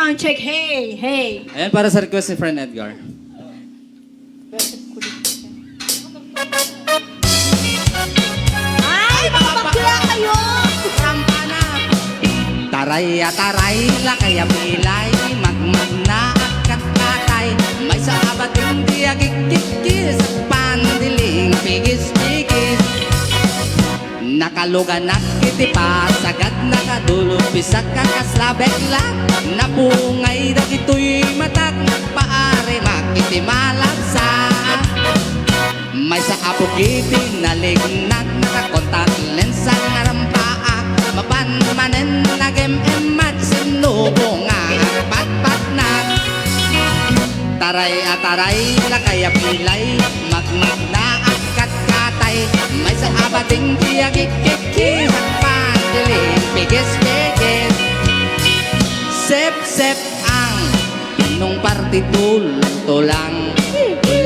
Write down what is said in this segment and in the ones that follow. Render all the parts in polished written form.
sound check. Hey, hey. Ayan, para sa request ni Friend Edgar. Ay, mga bakla kayo! Rampa na. Taray taray la kaya pilay magmag na akat katay may sa abating diagikikis pandiling pigis-pigis nakaluga nakitipa sagad nakadulog pisak kakaslabekla napungay dagitoy matak paare makitimalagsa may sa apugiti nalignag nakakontak lensa ngarampa mapanmanen nagem-emat sinubo nga pat-pat na taray ataray la kaya pilay magmag na akat katay may sa abating diagikikis at pandiling pigis-pigis sep-sep ang nung partitul tulang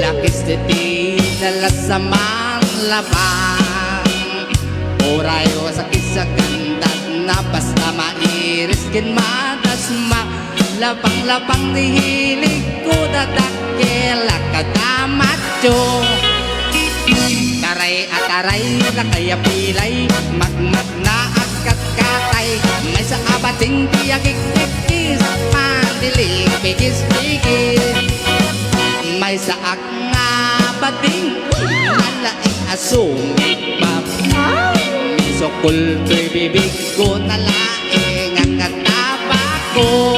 lakis titi nalasamang labang orayo sa kisagandat na basta mairis kin madasma lapang-lapang nihilig ko dadakela kadamacho taray at taray la kaya pilay magmag na akat katay may sa abating diagikikis pandiling pigis-pigis may sa abating nalaing asungit pa misokul to'y bibig ko nalaing ang kataba ko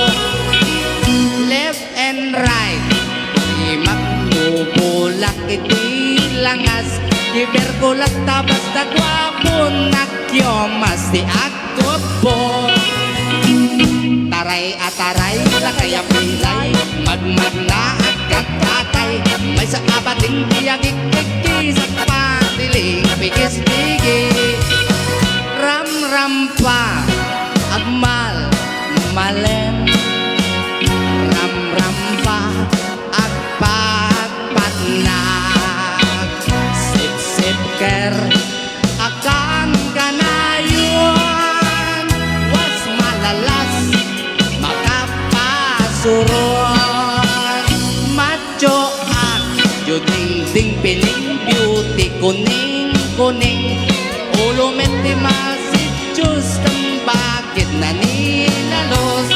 left and right magmubulak iti langas iberkulat tabas dagwapon nakyomas ti akot po taray at taray la kaya pilay magmag na akat katay may sa abating diagikikis at pandiling pigis-pigis ram-rampa agmal malen ram-rampa agpat-patnag sip-sip ker akan ganayon was malalas makapasuron macho at juding-ding piling beauty kuning-kuning ulo meti masijus ng bakit nanilalos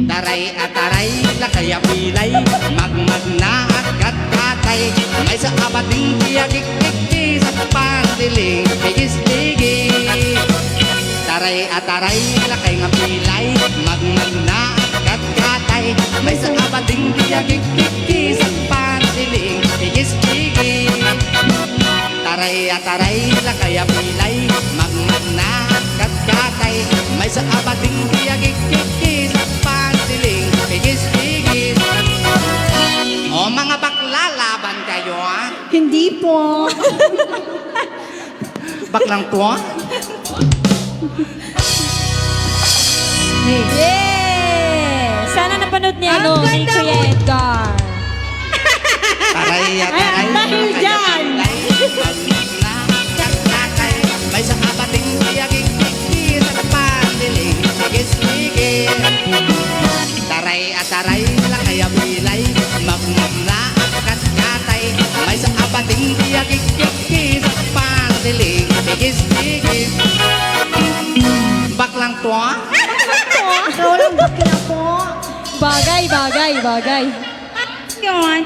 taray at taray la kaya pilay magmag na akat katay may sa abating diagikikis at pandiling pigis-pigis taray at taray la kaya pilay magmag na akat katay may sa abating diagikikis at pandiling pigis-pigis taray at taray la kaya pilay magmag na akat katay may sa abating diagikikis at pandiling pigis-pigis o mga bakla laban kayo ha Hindi po. baklang to ha Hey. Yeah! Sana napanood ni Ang ni ganda Kuya mo. Edgar. taray at Ay, taray dahil la kaya dyan. pilay magmag na akat katay may sa abating diagikikis at pandiling pigis-pigis taray at taray la kaya pilay magmag na akat katay may sa abating diagikikis at pandiling pigis-pigis baklang to ha Ikaw lang bakla po. Bagay, bagay, bagay. Yun.